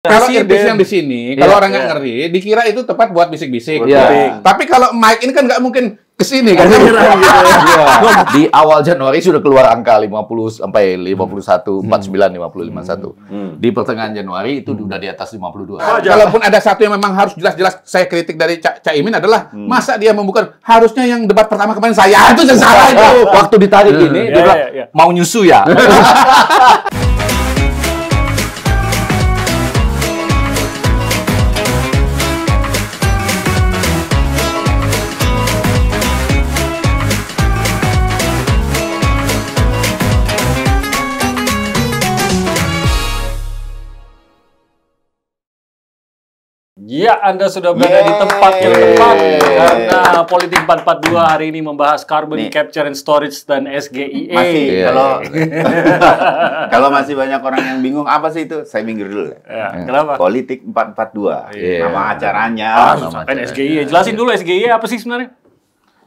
Kalau earpiece yang di sini, kalau orang nggak ngerti, dikira itu tepat buat bisik-bisik. Tapi kalau mic ini kan nggak mungkin ke sini kan. Di awal Januari sudah keluar angka 50 sampai 51, 49, 50, 51. Di pertengahan Januari itu udah di atas 52. Kalaupun ada satu yang memang harus jelas-jelas saya kritik dari Cak Imin adalah masa dia membuka, harusnya yang debat pertama kemarin saya itu yang salah itu. Waktu ditarik ini dia bilang mau nyusu ya. Ya, Anda sudah berada di tempat yang tepat karena Politik 442 hari ini membahas carbon capture and storage dan SGIE. Masih kalau masih banyak orang yang bingung apa sih itu, saya minggir dulu. Kenapa? Politik 442. Nama acaranya. Sampai SGIE. Jelasin dulu SGIE apa sih sebenarnya?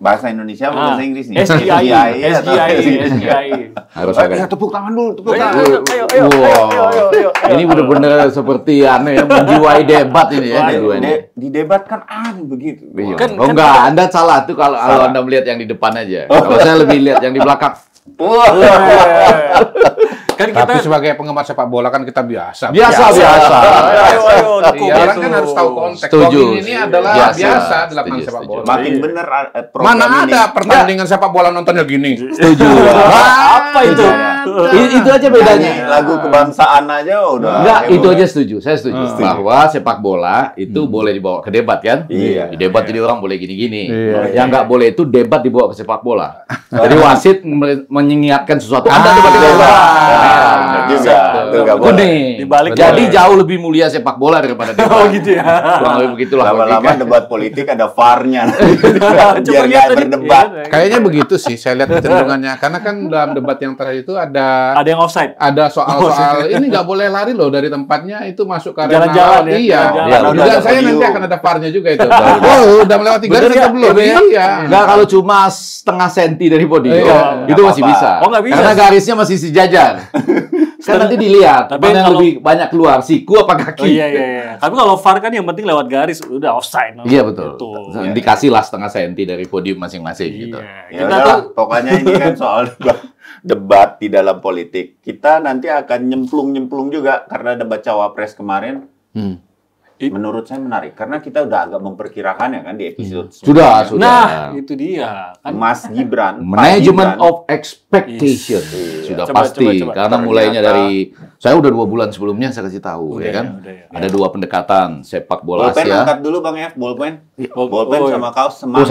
Bahasa Indonesia atau bahasa Inggris nih? SGIE. Harus agak. Tepuk tangan dulu, tepuk tangan. Ayo. Ini benar-benar seperti aneh ya, menjiwai debat ini ya. Di debat kan begitu. Enggak, Anda salah tuh kalau Anda melihat yang di depan aja. Kalau saya lebih lihat yang di belakang. Kan tapi sebagai penggemar sepak bola kan kita biasa. Ayo, orang kan harus tahu konteks. Setuju. Ini adalah biasa di lapangan sepak bola. Makin bener program Mana ini. ada pertandingan sepak bola nontonnya gini? Setuju. Apa itu? Itu aja bedanya. Lagu kebangsaan aja udah. Enggak, itu aja setuju. Saya setuju. Bahwa sepak bola itu boleh dibawa ke debat kan? Iya. Di debat jadi orang boleh gini-gini. Yang nggak boleh itu debat dibawa ke sepak bola. Jadi wasit mengingatkan sesuatu. Anda debat di bola. Juga boleh. Jadi jauh lebih mulia sepak bola daripada debat. Oh gitu ya. Kurang lebih begitulah. Lama-lama debat politik ada VAR-nya. Biar nggak berdebat. Kayaknya begitu sih saya lihat kecenderungannya. Karena kan dalam debat yang terakhir itu ada yang offside. Ada soal-soal ini nggak boleh lari loh dari tempatnya, itu masuk karena jalan-jalan ya. Iya. Jalan-jalan. Saya nanti akan ada VAR-nya juga itu. Oh, udah melewati garis atau belum? Iya. Enggak, kalau cuma setengah senti dari podium itu masih bisa. Oh, nggak bisa. Karena garisnya masih sejajar. Kan nanti dilihat mana yang lebih banyak keluar, siku apa kaki. Iya. Tapi kalau VAR kan yang penting lewat garis udah offside. Iya betul. Dikasih lah setengah senti dari podium masing-masing gitu. Ya udahlah, pokoknya ini kan soal debat di dalam politik. Kita nanti akan nyemplung juga karena debat cawapres kemarin. Menurut saya menarik karena kita udah agak memperkirakan ya kan di episode sudah. Nah, itu dia. Kan Mas Gibran, management of expectation sudah pasti karena mulainya dari saya udah 2 bulan sebelumnya saya kasih tahu ya kan. Ada 2 pendekatan sepak bola Bolpen Asia. angkat dulu Bang F, bolpen sama kaos sama.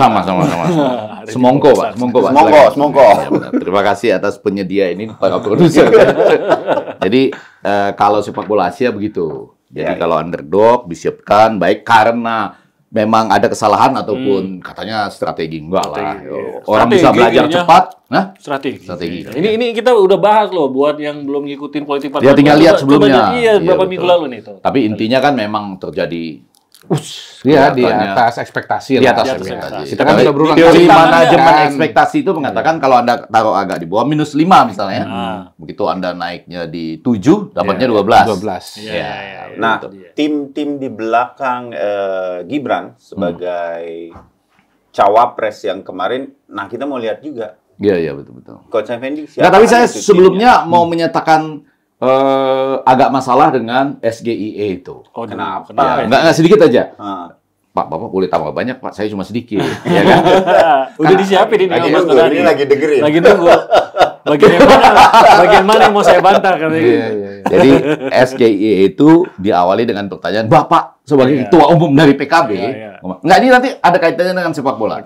Semongko Pak, semongko. Terima kasih atas penyedia ini para produser. Jadi kalau sepak bola Asia begitu. Jadi kalau underdog disiapkan baik karena memang ada kesalahan ataupun katanya strategi enggak lah. Orang bisa belajar cepat, strategi. Ini kita udah bahas loh buat yang belum ngikutin politik. Ya tinggal lihat sebelumnya. Berapa minggu lalu nih itu. Tapi intinya kan memang terjadi di atas ekspektasi. Di atas ekspektasi. Kita kan sudah berulang kali manajemen ekspektasi itu mengatakan kalau Anda taruh agak di bawah -5 misalnya. Begitu Anda naiknya di 7, dapatnya 12. Nah, tim-tim di belakang Gibran sebagai cawapres yang kemarin, nah kita mau lihat juga. Iya, betul. Coach Effendi siapa? Nah, tapi saya sebelumnya mau menyatakan agak masalah dengan SGIE itu. Oh, kenapa? Enggak sedikit aja. Pak, Bapak boleh tambah banyak, Pak. Saya cuma sedikit. Ya kan? Udah disiapin ini. Ini lagi dengerin. Lagi tunggu. Bagian mana yang mau saya bantah katanya. Jadi SGIE itu diawali dengan pertanyaan, Bapak sebagai ketua umum dari PKB, enggak ini nanti ada kaitannya dengan sepak bola,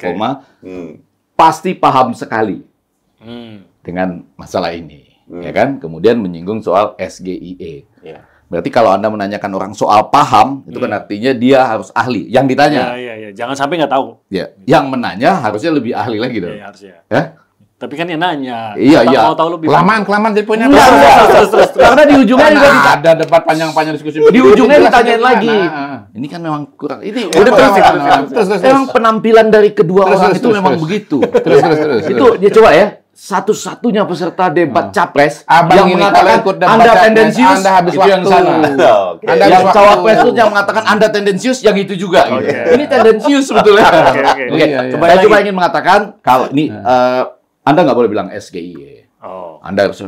pasti paham sekali dengan masalah ini. Ya kan? Kemudian menyinggung soal SGIE. Berarti kalau Anda menanyakan orang soal paham, itu kan artinya dia harus ahli. Yang ditanya. Iya. Jangan sampai nggak tahu. Ya. Yang menanya harusnya lebih ahli lagi dong. Iya, harusnya. Ya? Tapi kan yang nanya. Iya. Mau tahu lebih. Kelamaan jadi punya. Terus. Karena di ujungnya juga ada debat panjang-panjang diskusi. Di ujungnya ditanyain lagi. Ini kan memang kurang. Ini udah terus. Memang penampilan dari kedua orang itu memang begitu. Terus. Itu dia coba ya. satu-satunya peserta debat capres Abang yang ini mengatakan kalau ikut debat Anda capres, tendensius, Anda habis itu yang waktu. sana. Oke. Anda Yang habis cawapres waktu. itu yang mengatakan Anda tendensius, yang itu juga. Gitu. Oke. Ini tendensius sebetulnya. Oke. Oke, Iya, iya. saya cuma ingin mengatakan kalau ini Anda nggak boleh bilang SGIE. Oh. Anda harus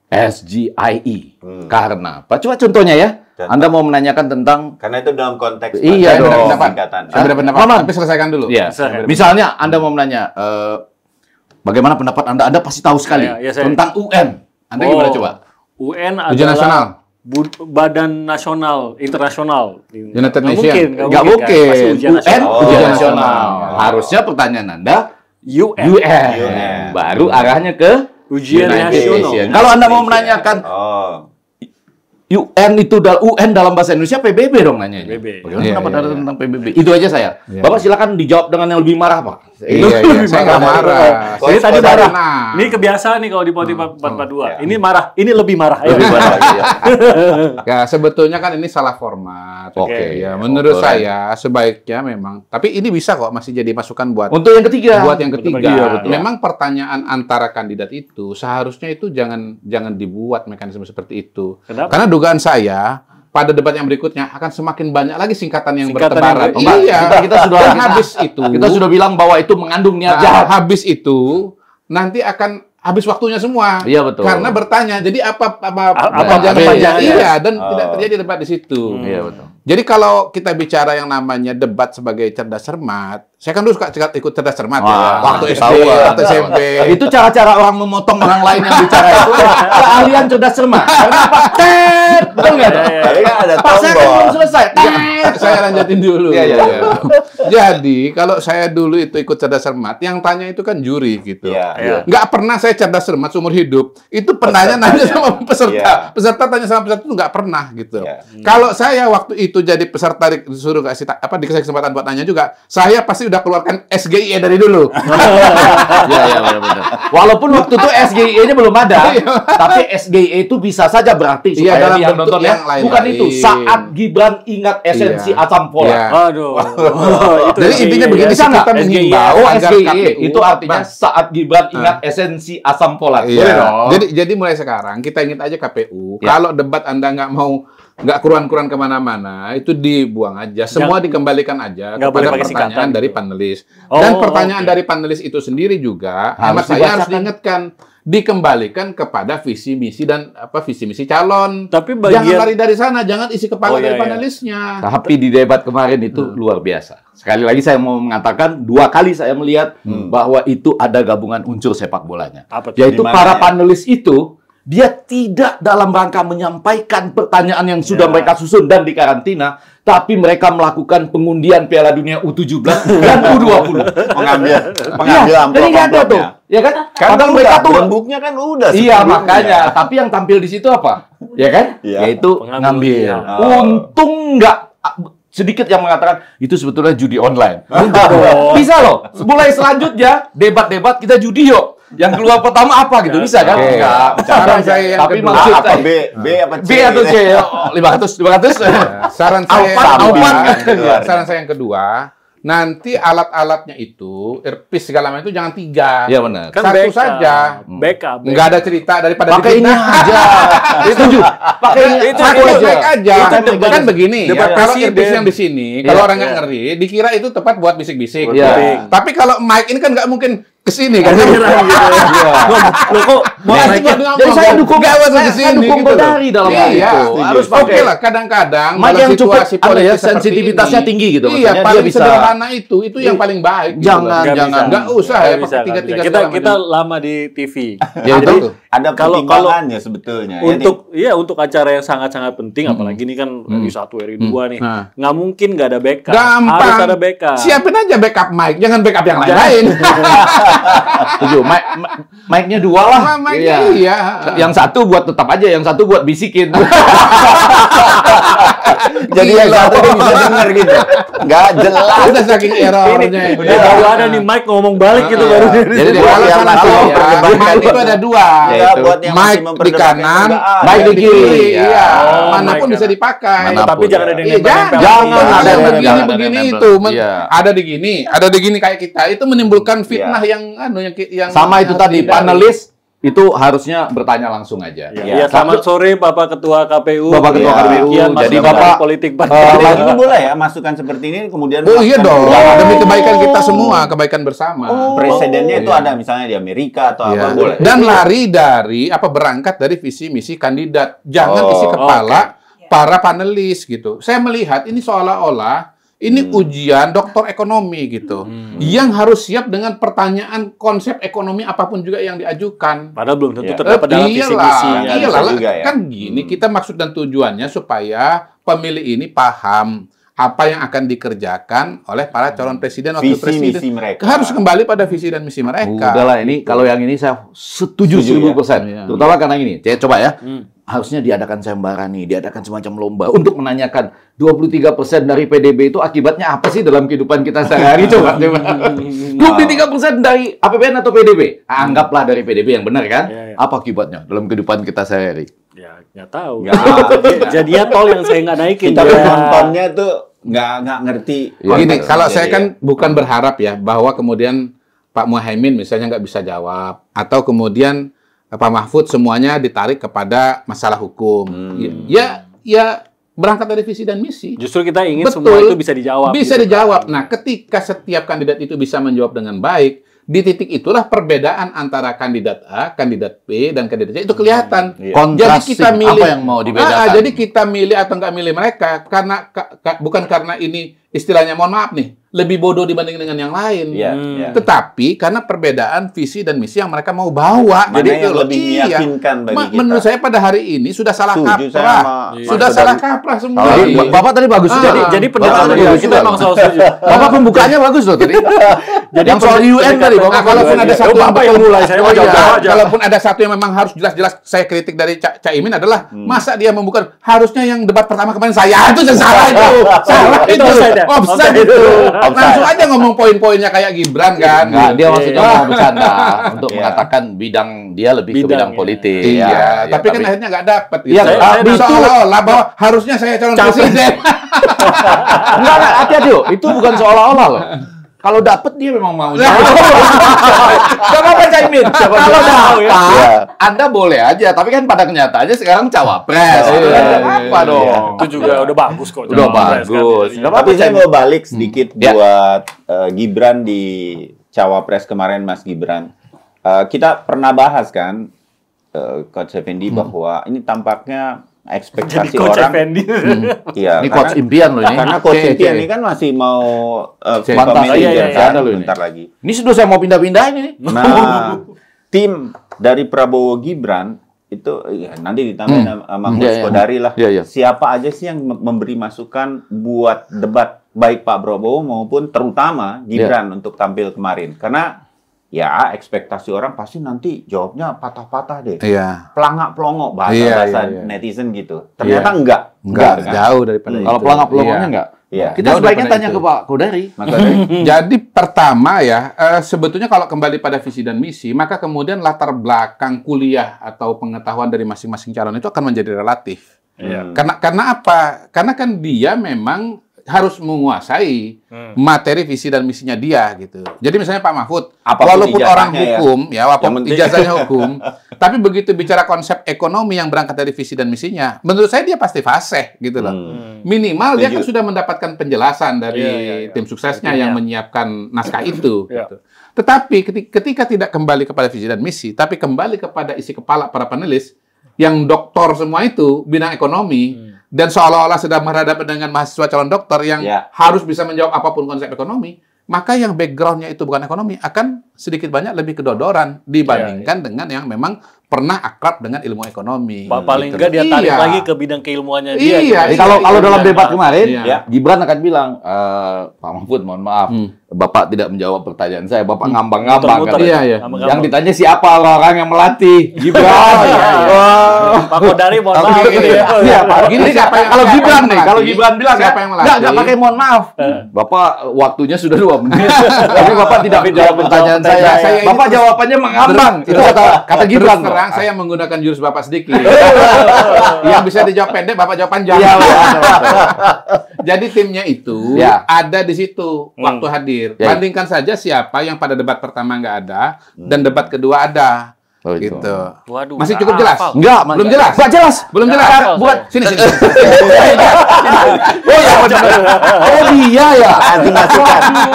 SGIE. Karena apa? Coba contohnya ya. Contoh. Anda mau menanyakan tentang Karena itu dalam konteks Iya Saya beda dong. pendapat. singkatan. Saya beda pendapat. Maman. Tapi selesaikan dulu. ya, Silakan. misalnya Anda mau menanya bagaimana pendapat Anda? Anda pasti tahu sekali Ya, saya- tentang UN. Anda gimana coba? UN Ujian adalah nasional. Badan nasional internasional. United Nggak Nation. mungkin, Nggak mungkin. kan? Pasti ujian UN nasional. ujian Oh. nasional. Harusnya pertanyaan Anda UN. UN. Baru arahnya ke Ujian United nasional. Nation. Kalau Anda mau menanyakan Oh. UN itu UN dalam bahasa Indonesia PBB dong nanya. PBB. Bagaimana Iya, pendapat iya, Anda iya. tentang PBB? Itu aja saya. Iya. Bapak silakan dijawab dengan yang lebih marah, Pak. Iya, saya nggak marah. Jadi tadi Saya marah. tenang. Ini kebiasaan nih kalau di Politik 442. Ini marah, ini lebih marah. Ayo. Lebih marah lagi ya. Ya, sebetulnya kan ini salah format. Oke. Ya, menurut Oke. saya sebaiknya memang. Tapi ini bisa kok masih jadi masukan buat Untuk yang ketiga. buat yang ketiga. Iya, betul. Memang pertanyaan antara kandidat itu seharusnya itu jangan dibuat mekanisme seperti itu. Kenapa? Karena dugaan saya pada debat yang berikutnya akan semakin banyak lagi singkatan yang Singkatan bertebaran. yang Enggak, Iya. kita sudah Dan habis itu Kita sudah bilang bahwa itu mengandung niat jahat. habis itu nanti akan habis waktunya semua. Iya, betul. Karena bertanya. Jadi apa perpanjangannya? Iya, dan Oh. tidak terjadi debat di situ. Iya, betul. Jadi kalau kita bicara yang namanya debat sebagai cerdas cermat, saya kan dulu suka ikut cerdas cermat ya. Wah, Waktu SD, ketahuan. waktu SMP. Itu cara-cara orang memotong orang lain yang bicara itu keahlian cerdas cermat. Kenapa? Tet! Betul nggak? tuh? Tapi kan ada Pak, saya kan tombol. belum selesai. Tet! Saya lanjutin dulu. Iya, iya, iya. Jadi kalau saya dulu itu ikut cerdas cermat, yang tanya itu kan juri gitu. Iya. Iya. Nggak pernah saya cerdas cermat seumur hidup. Itu penanya nanya sama peserta. Iya. Peserta tanya sama peserta itu nggak pernah gitu. Iya. Kalau saya waktu itu jadi peserta disuruh dikasih kesempatan buat nanya juga, saya pasti udah keluarkan SGIE dari dulu. Iya, iya, benar-benar. Walaupun waktu itu SGIE-nya belum ada, tapi SGIE itu bisa saja berarti Iya, supaya dalam yang bentuk nonton ya. yang lain. Bukan itu. Saat Gibran ingat esensi Iya. asam folat. Iya. Aduh. Jadi intinya begini, Bisa nggak? kita menghimbau Oh, agar SGIE KPU itu artinya saat Gibran ingat esensi asam folat. Boleh Iya. dong? Jadi mulai sekarang kita ingat aja KPU. Ya. Kalau debat Anda nggak keruan-keruan kemana-mana, itu dibuang aja. Semua dikembalikan aja nggak boleh kepada pakai pertanyaan singkatan dari gitu. panelis. Oh, Dan pertanyaan oke. dari panelis itu sendiri juga, Harus hemat saya harus dibacakan. diingatkan, dikembalikan kepada visi misi dan visi misi calon. Tapi Jangan bagian lari dari sana, jangan isi kepala Oh, iya, dari iya. panelisnya. Tapi di debat kemarin itu luar biasa. Sekali lagi saya mau mengatakan, 2 kali saya melihat bahwa itu ada gabungan unsur sepak bolanya. Apa tuh? Yaitu Di mana para ya? panelis itu, dia tidak dalam rangka menyampaikan pertanyaan yang sudah Ya. mereka susun dan dikarantina, tapi mereka melakukan pengundian Piala Dunia U17 dan U20. Mengambil Iya, jadi nggak ada tuh. amplop-amplopnya. Ya kan? Kan Padahal udah, mereka tuh rembuknya kan udah. iya, sebelumnya. makanya. Tapi yang tampil di situ apa? Ya kan? Iya. Yaitu Pengambil. ngambil. Oh. Untung nggak sedikit yang mengatakan itu sebetulnya judi online. dong. Bisa loh. Mulai selanjutnya debat-debat kita judi yuk. Yang keluar pertama apa gitu bisa kan? Oke. Enggak. Saran saya yang Tapi kedua. maksud apa saya B apa C? B atau C? Oh, 500. Saran saya Alpan, Alpan. saran saya yang kedua, nanti alat-alatnya itu, earpiece segala macam itu jangan 3. Iya benar. Kan Satu backup. saja. Backup. Nggak ada cerita daripada Pakai ini difitnah. aja. Setuju. Pakai ini Itu Satu aja. baik aja. Itu Kan begini, debat ya, kalau presiden. earpiece yang di sini, Iya. kalau orang nggak Iya. ngeri, dikira itu tepat buat bisik-bisik. Iya. Tapi kalau mic ini kan nggak mungkin kesini kan? Loh kok Jadi saya dukung Nggak buat saya kesini dukung gitu loh. Godari dalam hal Iya, itu. Harus pakai Oke lah, kadang-kadang mic dalam yang cukup situasi ada ya, politik seperti sensitivitasnya ini, tinggi gitu. Iya, Maksudnya dia paling bisa. sederhana itu yang paling baik. gitu Jangan, loh. Nggak jangan. bisa. Nggak usah ya, Nggak pakai bisa, nggak tiga-tiga bisa. segala Kita macam. lama di TV. Ya, Jadi itu. Ada Kalau- pertimbangannya sebetulnya. Ya, untuk acara yang sangat-sangat penting, apalagi ini kan RI1, RI2 nih, Nah. nggak mungkin nggak ada backup. Gampang. Harus ada backup. Siapin aja backup mic, jangan backup yang lain-lain. Setuju. Mic-nya 2 lah. Mic-nya iya. Yang satu buat tetap aja, yang satu buat bisikin. Jadi yang satu dia bisa denger gitu. Nggak jelas. Udah saking errornya. Udah baru ada nih Mike ngomong balik gitu baru. Jadi Kalau yang salah masih saya, memperdebatkan Mike itu ada dua. Ya, buat yang masih Mike di memperdebatkan kanan, juga ada. Mike di kiri. Iya. Iya, Oh, manapun Mike bisa dipakai. Manapun. Tapi jangan ada yang Iya, nempel-nempel. jangan ada ada begini jangan ada begini nempel. itu. Iya. Ada di gini kayak kita itu menimbulkan fitnah yang Sama itu harus tadi, dihindari. panelis itu harusnya bertanya langsung aja. Iya, selamat sore Bapak Ketua KPU. Bapak Ketua KPU. Demikian Jadi masukan Bapak, politik Lagi itu boleh ya masukan seperti ini kemudian Oh iya dong, melakukan- demi kebaikan kita semua, kebaikan bersama. Presidennya itu ada misalnya di Amerika atau Iya. apa boleh. Dan lari dari berangkat dari visi misi kandidat, jangan isi kepala para panelis gitu. Saya melihat ini seolah-olah ini ujian doktor ekonomi gitu, yang harus siap dengan pertanyaan konsep ekonomi apapun juga yang diajukan. Padahal belum tentu Iya. terdapat dalam visi misi. Nggak Iyalah, bisa juga ya. kan gini, kita maksud dan tujuannya supaya pemilih ini paham apa yang akan dikerjakan oleh para calon presiden wakil Visi presiden. misi mereka. Harus kembali pada visi dan misi mereka. Udahlah ini kalau yang ini saya setuju 1000%. Terutama karena ini. Saya coba ya. Harusnya diadakan sayembara nih, diadakan semacam lomba untuk menanyakan 23% dari PDB itu akibatnya apa sih dalam kehidupan kita sehari-hari coba. 23% dari APBN atau PDB? Anggaplah dari PDB yang benar kan? Iya, iya. Apa akibatnya dalam kehidupan kita sehari-hari? Ya, nggak tahu. Nggak. Jadinya tol yang saya nggak naikin. Kita Ya. penontonnya tuh nggak ngerti. Gini, konteks kalau jadi saya ya. kan bukan berharap ya bahwa kemudian Pak Muhaimin misalnya nggak bisa jawab, atau kemudian Pak Mahfud semuanya ditarik kepada masalah hukum. Ya berangkat dari visi dan misi. Justru kita ingin Betul. semua itu bisa dijawab. Bisa gitu dijawab. kan. Nah, ketika setiap kandidat itu bisa menjawab dengan baik, di titik itulah perbedaan antara kandidat A, kandidat B, dan kandidat C itu kelihatan. Iya. Kontrasting, apa yang mau dibedakan? Jadi kita milih atau nggak milih mereka karena bukan karena ini istilahnya, mohon maaf nih, lebih bodoh dibanding dengan yang lain. Iya, iya. Tetapi karena perbedaan visi dan misi yang mereka mau bawa. Mana Jadi yang itu loh. lebih meyakinkan bagi kita? Menurut saya pada hari ini sudah salah Setuju saya kaprah. sama Sudah Mas salah Dodi. kaprah semua. Jadi, ini. Bapak tadi bagus. Jadi pendekatan Bapak kita memang selalu setuju. Bapak pembukaannya bagus loh tadi. Jadi yang soal UN tadi, Nah, Bapak kalaupun ada satu Bapak yang mulai, saya mau jawab aja. Kalaupun ada satu yang memang harus jelas-jelas saya kritik dari Cak Imin adalah masa dia membuka, harusnya yang debat pertama kemarin saya itu yang salah itu. Salah Itu itu. offside ya? Offside Offside itu. Offside. Langsung aja ngomong poin-poinnya kayak Gibran kan. Enggak, dia maksudnya mau bercanda untuk Iya. mengatakan bidang dia lebih ke Bidang, bidang ya. politik. Iya, Ya, tapi kan akhirnya nggak dapet gitu. Iya, saya Seolah-olah bahwa harusnya saya calon presiden. enggak, hati-hati loh. Itu bukan seolah-olah loh. Kalau dapet dia memang mau. Gak apa-apa Caimin. Kalau dapat, Iya. Anda boleh aja. Tapi kan pada kenyataannya sekarang cawapres. Apa dong? Itu juga udah bagus kok. Udah Cawapres kan. bagus. Jadi, Nggak apa-apa, Tapi saya Caimin. mau balik sedikit Ya. buat Gibran di Cawapres kemarin, Mas Gibran. Kita pernah bahas kan, Coach Effendi, bahwa ini tampaknya Jadi ekspektasi Coach orang. Effendi. Iya, Ini coach impian loh ini. karena Coach Oke, impian oke. ini kan masih mau Fantastis. pemilih Iya, iya, kan, ada loh ini. bentar lagi. Ini sudah saya mau pindah-pindah ini. Nah, tim dari Prabowo Gibran itu ya, nanti ditambahin sama Coach Iya, iya. Kodari lah. Iya, iya. Siapa aja sih yang memberi masukan buat debat baik Pak Prabowo maupun terutama Gibran untuk tampil kemarin? Karena ya ekspektasi orang pasti nanti jawabnya patah-patah deh. Iya. Pelangak-pelongok bahasa Iya, iya. netizen gitu. Ternyata Iya. enggak. Enggak, kan? jauh daripada Kalau itu. pelangap-pelangapnya Iya. enggak. Iya. Kita Jauh sebaiknya daripada tanya itu. ke Pak Kodari. Mas Kodari. Jadi pertama ya, sebetulnya kalau kembali pada visi dan misi, maka kemudian latar belakang kuliah atau pengetahuan dari masing-masing calon itu akan menjadi relatif. Iya. Karena apa? Karena kan dia memang harus menguasai materi visi dan misinya dia gitu. Jadi misalnya Pak Mahfud, Apapun walaupun orang ijazahnya ya. hukum, ya walaupun Yang penting- ijazahnya hukum, tapi begitu bicara konsep ekonomi yang berangkat dari visi dan misinya, menurut saya dia pasti fasih gitu loh. Minimal dia kan Setuju. sudah mendapatkan penjelasan dari Iya, iya, iya. tim suksesnya Timnya. yang menyiapkan naskah itu. Iya. Gitu. Tetapi ketika tidak kembali kepada visi dan misi, tapi kembali kepada isi kepala para panelis yang doktor semua itu bidang ekonomi dan seolah-olah sedang berhadapan dengan mahasiswa calon dokter yang Ya. harus bisa menjawab apapun konsep ekonomi, maka yang backgroundnya itu bukan ekonomi akan sedikit banyak lebih kedodoran dibandingkan dengan yang memang pernah akrab dengan ilmu ekonomi. Paling gitu. enggak dia tarik lagi ke bidang keilmuannya dia. Iya. Jadi kalau dalam debat kemarin, Iya. Gibran akan bilang, Pak Mahfud, mohon maaf, Bapak tidak menjawab pertanyaan saya, Bapak ngambang-ngambang. Muter-muter. Iya, iya. Ngambang-ngambang. Yang ditanya siapa orang yang melatih? Gibran. Pak Kodari mohon maaf gitu ya. Iya, Pak. Gini, Jadi siapa yang- kalau siapa Gibran yang nih, melatih? kalau Gibran bilang Siapa yang melatih? nggak pakai mohon maaf. Bapak waktunya sudah 2 menit, tapi Bapak tidak menjawab pertanyaan saya. Saya ini Bapak terus- jawabannya mengambang. Itu kata Terus Gibran. terang, saya menggunakan jurus Bapak sedikit. Yang bisa dijawab pendek, Bapak jawab panjang. Iya, Jadi timnya itu Ya. ada di situ waktu hadir. Ya. Bandingkan saja siapa yang pada debat pertama nggak ada dan debat kedua ada. Oh, itu. Gitu. Waduh. Masih nggak cukup jelas? hafal. Enggak, Belum jelas? Enggak jelas. Belum Nggak jelas. hafal Buat saya. Sini. Oh iya benar. Oh iya ya.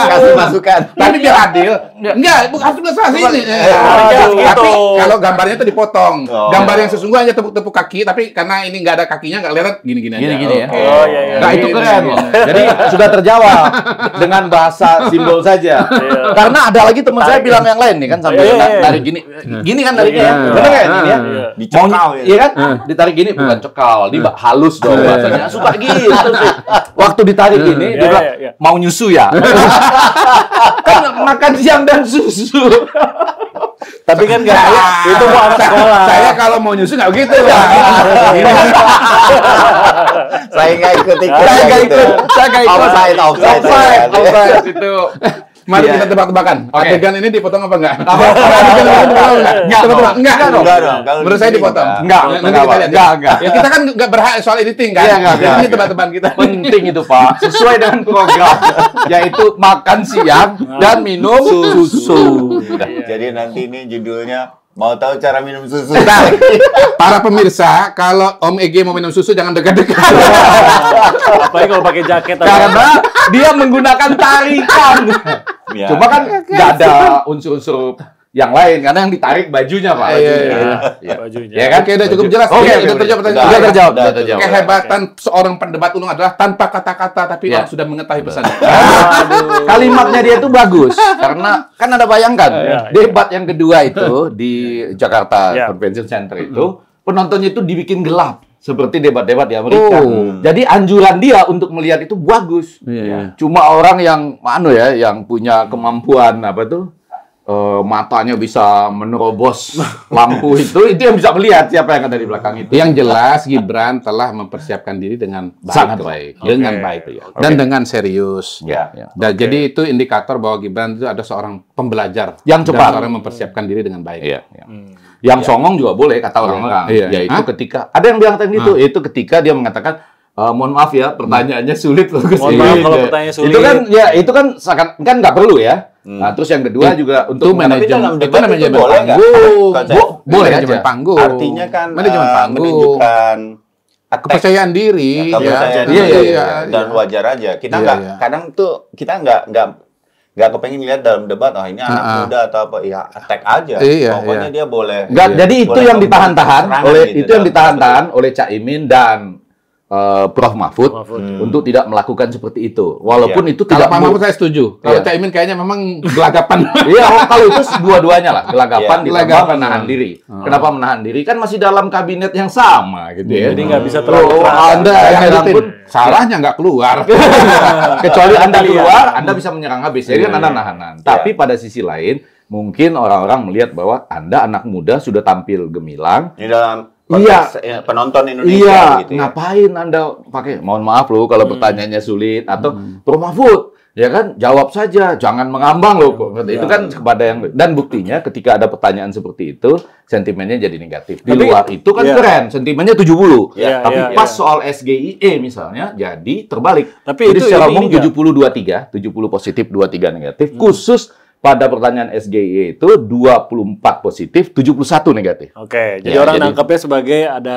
Kasih masukan. Tapi biar adil. Enggak, harus jelas ini. Gitu. Tapi kalau gambarnya itu dipotong. Oh. Gambar yang sesungguhnya hanya tepuk-tepuk kaki, tapi karena ini nggak ada kakinya, nggak kelihatan gini-gini aja. Gini-gini ya. Oke. Oh iya iya. Nah, itu Gini, keren. gini. Jadi sudah terjawab dengan bahasa simbol saja. Karena ada lagi teman saya bilang yang lain nih kan sambil Iya. tarik gini. Gini kan tariknya ya. Iya. Benar kan ini ya? Iya. Dicekal ya. Iya kan? Ditarik gini bukan cekal, di halus dong bahasanya. Suka gitu sih. Waktu ditarik gini dia Iya, bilang iya, iya. mau nyusu ya. Kan makan siang dan susu. Tapi kan nggak itu mau anak sekolah. Saya kalau mau nyusu nggak begitu. Saya nggak ikut-ikut. Saya nggak gitu. ikut. Saya nggak ikut. Offside. Itu. Mari Iya. kita tebak-tebakan. Oke. Adegan ini dipotong apa enggak? Adegan ini dipotong enggak? Enggak Tebak-tebak. dong. Enggak dong. Enggak dong. Kalau Menurut saya di sini dipotong. Enggak. Nanti kita lihat. Enggak. Ya kita kan enggak berhak soal editing kan. Iya, enggak. Ini tebak-tebakan kita. Penting itu Pak, sesuai dengan program, yaitu makan siang dan minum susu. Jadi nanti ini judulnya mau tahu cara minum susu. Nah, para pemirsa, kalau Om Ege mau minum susu jangan dekat-dekat. Apalagi kalau pakai jaket. Karena dia menggunakan tarikan. Ya. Cuma kan nggak ada unsur-unsur yang lain, karena yang ditarik bajunya Pak. Iya, Bajunya. iya. Bajunya. Ya kan? Oke, udah cukup jelas. Oke, Udah oke, terjawab oke. pertanyaan. Udah terjawab. Udah terjawab. Kehebatan seorang pendebat ulung adalah tanpa kata-kata tapi Ya. orang sudah mengetahui pesannya. Kalimatnya dia itu bagus karena kan ada bayangkan Iya, debat yang kedua itu di Jakarta Iya. Convention Center itu penontonnya itu dibikin gelap seperti debat-debat di Amerika. Oh. Jadi anjuran dia untuk melihat itu bagus. Iya. Cuma orang yang yang punya kemampuan apa tuh matanya bisa menerobos lampu itu yang bisa melihat siapa yang ada di belakang itu. Yang jelas Gibran telah mempersiapkan diri dengan baik. Sangat baik. Dengan Oke. baik. Dan dengan serius. Ya. Dan jadi itu indikator bahwa Gibran itu ada seorang pembelajar Yang cepat. dan seorang yang mempersiapkan diri dengan baik. Iya. Yang songong juga boleh kata orang-orang. Iya. Yaitu Hah? ketika ada yang bilang tadi itu, itu ketika dia mengatakan mohon maaf ya, pertanyaannya sulit loh Gus. Mohon maaf Ini." kalau pertanyaannya sulit. Itu kan kan nggak perlu ya. Nah, terus yang kedua juga untuk manajemen Tapi dalam debat itu boleh nggak? panggung. Konsep- boleh Manajemen aja. panggung. Artinya kan manajemen panggung. menunjukkan attack. Kepercayaan diri. Kepercayaan ya. diri. Iya, Dan iya. wajar aja. Kita Iya, nggak iya. kadang tuh kita nggak kepengen lihat dalam debat ini anak muda atau apa ya attack aja. Iya, Pokoknya dia boleh. Nggak, jadi itu boleh yang ditahan-tahan serangan oleh gitu itu yang dalam ditahan-tahan oleh Cak Imin dan Prof Mahfud Mahfud. untuk tidak melakukan seperti itu. Walaupun itu Kalau tidak Pak Mahfud saya setuju. Kalau Iya. Cak Imin kayaknya memang gelagapan. Iya, kalau itu dua-duanya lah, gelagapan Iya, ditambah gelagapan. menahan diri. Kenapa menahan diri? Kan masih dalam kabinet yang sama gitu ya. Jadi nggak bisa terlalu Oh, keras. Anda Saya yang lanjutin. pun Salahnya nggak keluar. kecuali Anda Iya. keluar, Anda bisa menyerang habis. Jadi kan Iya, Anda iya. nahanan. Tapi pada sisi lain, mungkin orang-orang melihat bahwa Anda anak muda sudah tampil gemilang. Ini dalam Iya. konteks penonton Indonesia Iya, gitu ya. ngapain Anda pakai? Mohon maaf loh kalau pertanyaannya sulit atau Prof Mahfud, ya kan jawab saja, jangan mengambang loh kok. Itu kan kepada yang dan buktinya ketika ada pertanyaan seperti itu, sentimennya jadi negatif. Di Tapi- luar itu kan Iya. keren, sentimennya 70. Iya, Tapi iya, pas iya. soal SGIE misalnya jadi terbalik. Tapi jadi itu secara ini umum nggak? 70 positif, 23 negatif. Khusus pada pertanyaan SGIE itu 24 positif, 71 negatif. Oke, jadi Ya, orang jadi- nangkepnya sebagai ada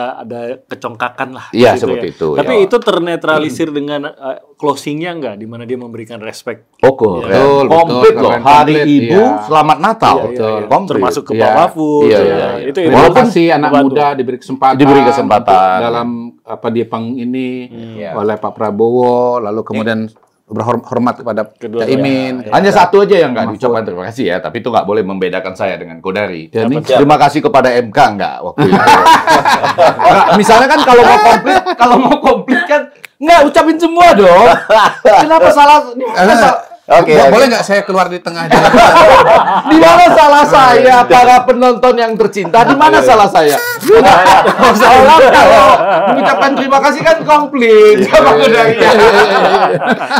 kecongkakan lah. Iya, gitu seperti ya. itu, Tapi ya. itu ternetralisir dengan closingnya nggak, di mana dia memberikan respect. Oh, keren. Betul, Komplit betul, loh. keren, Hari komplit, Ibu, iya. Selamat Natal. Iya, iya, iya. Komplit. Termasuk ke Iya. Pak Mahfud. Iya, ya. iya, iya. Itu Walaupun si anak membantu. muda diberi kesempatan, Diberi kesempatan. dalam apa dia panggung ini Iya. oleh Pak Prabowo, lalu kemudian berhormat kepada Kedua Caimin. Hanya satu aja yang nggak diucapkan terima kasih ya, tapi itu nggak boleh membedakan saya dengan Kodari. Jadi, Terima kasih kepada MK nggak waktu itu. Nggak, misalnya kan kalau mau komplit kan nggak ucapin semua dong. Kenapa salah? boleh nggak saya keluar di tengah jalan? Di mana salah saya, para penonton yang tercinta? Di mana salah saya? Salah kalau mengucapkan terima kasih kan komplit.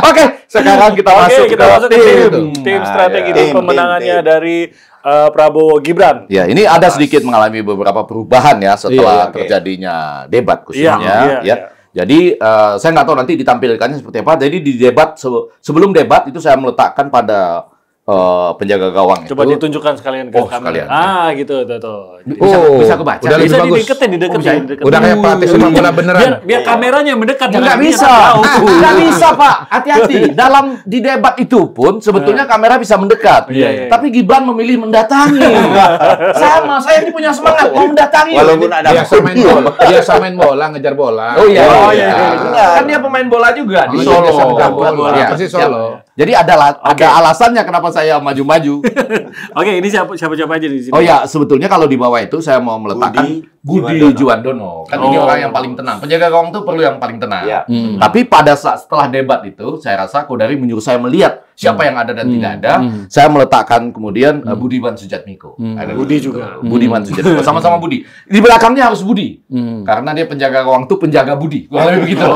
Oke, sekarang kita masuk ke tim strategi tim pemenangannya dari Prabowo Gibran. Ya, ini ada sedikit mengalami beberapa perubahan ya setelah terjadinya debat khususnya. Jadi saya nggak tahu nanti ditampilkannya seperti apa. Jadi di debat sebelum debat itu saya meletakkan pada penjaga gawang Coba itu. ditunjukkan sekalian ke kamera. Sekalian. Gitu tuh. Bisa kebaca. Udah Bisa lebih bagus. dideketin. Udah kayak pelatih sepak bola beneran. Biar kameranya mendekat. Nggak bisa. Nggak bisa, Pak. Hati-hati. Di debat itu pun sebetulnya kamera bisa mendekat. Tapi Gibran memilih mendatangi. Saya ini punya semangat mau mendatangi. Walaupun ada biasa main bola, ngejar bola. Oh iya. Kan dia pemain bola juga di Solo. Pasti Solo. Jadi ada alasannya kenapa saya maju-maju. Oke, ini siapa aja di sini? Oh ya, sebetulnya kalau di bawah itu saya mau meletakkan Budi Juwandono. Kan ini orang yang paling tenang. Penjaga gawang itu perlu yang paling tenang. Tapi pada saat setelah debat itu, saya rasa Kodari menyuruh saya melihat siapa yang ada dan tidak ada. Saya meletakkan kemudian Budiman Sujatmiko. Budi juga. Budiman Sujatmiko. Sama-sama Budi. Di belakangnya harus Budi. Karena dia penjaga gawang itu penjaga Budi. Kurang begitu.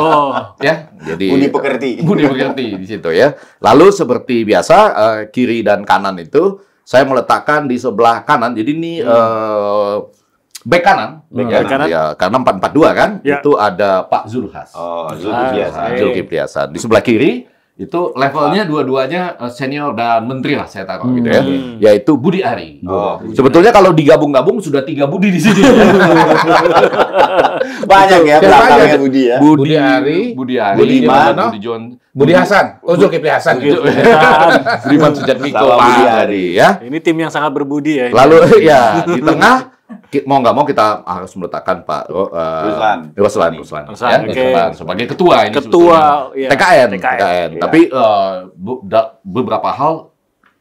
Ya. Jadi Budi pekerti di situ ya. Lalu seperti biasa kiri dan kanan itu saya meletakkan di sebelah kanan. Jadi ini bek kanan. Ya, karena 4-4-2 kan. Itu ada Pak Zulhas. Zulkifli Hasan. Di sebelah kiri itu levelnya dua-duanya senior dan menteri lah saya taruh gitu ya. Yaitu Budi Ari. Sebetulnya kalau digabung-gabung sudah 3 Budi di sini. Banyak ya belakangnya Budi ya. Budi Ari, Budiman, Budi Hasan. Zulkifli Hasan. Budiman Sujatmiko, Pak Ari ya. Ini tim yang sangat berbudi ya. Lalu ya di tengah mau nggak mau kita harus meletakkan Pak Ruslan ya, sebagai ketua ini TKN. Tapi beberapa hal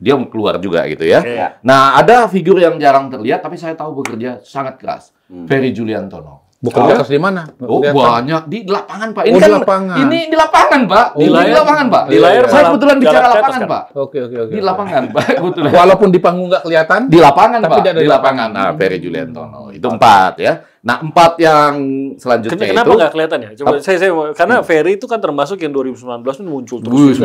dia keluar juga gitu ya. Nah, ada figur yang jarang terlihat tapi saya tahu bekerja sangat keras. Ferry Juliantono. Bukan di mana? Banyak di lapangan, Pak. Ini di lapangan. Ini di lapangan, Pak. Di lapangan, Pak. Di layar saya kebetulan bicara lapangan, Pak. Oke. Di lapangan, Pak. Kebetulan. Walaupun di panggung nggak kelihatan. Di lapangan, tapi Pak. Di lapangan. Nah, Ferry Juliantono. Itu 4 ya. Nah, 4 yang selanjutnya Kenapa nggak kelihatan ya? Coba saya karena Ferry itu kan termasuk yang 2019 itu muncul terus.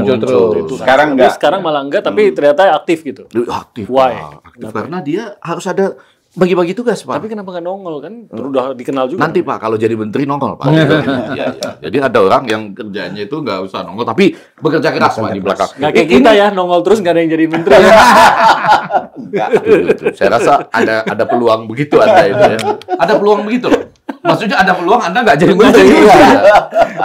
Sekarang enggak. Sekarang malah enggak, tapi ternyata aktif gitu. Aktif. Why? Aktif karena dia harus ada bagi-bagi tugas, Pak. Tapi kenapa nggak nongol kan? Udah dikenal juga. Nanti Pak, kalau jadi menteri nongol, Pak. Iya. Jadi ada orang yang kerjanya itu nggak usah nongol, tapi bekerja keras, Pak, di belakang. Nggak kayak kita ya, nongol terus nggak ada yang jadi menteri. Saya rasa ada peluang begitu Anda itu ya. Ada peluang begitu loh. Maksudnya ada peluang Anda nggak jadi menteri.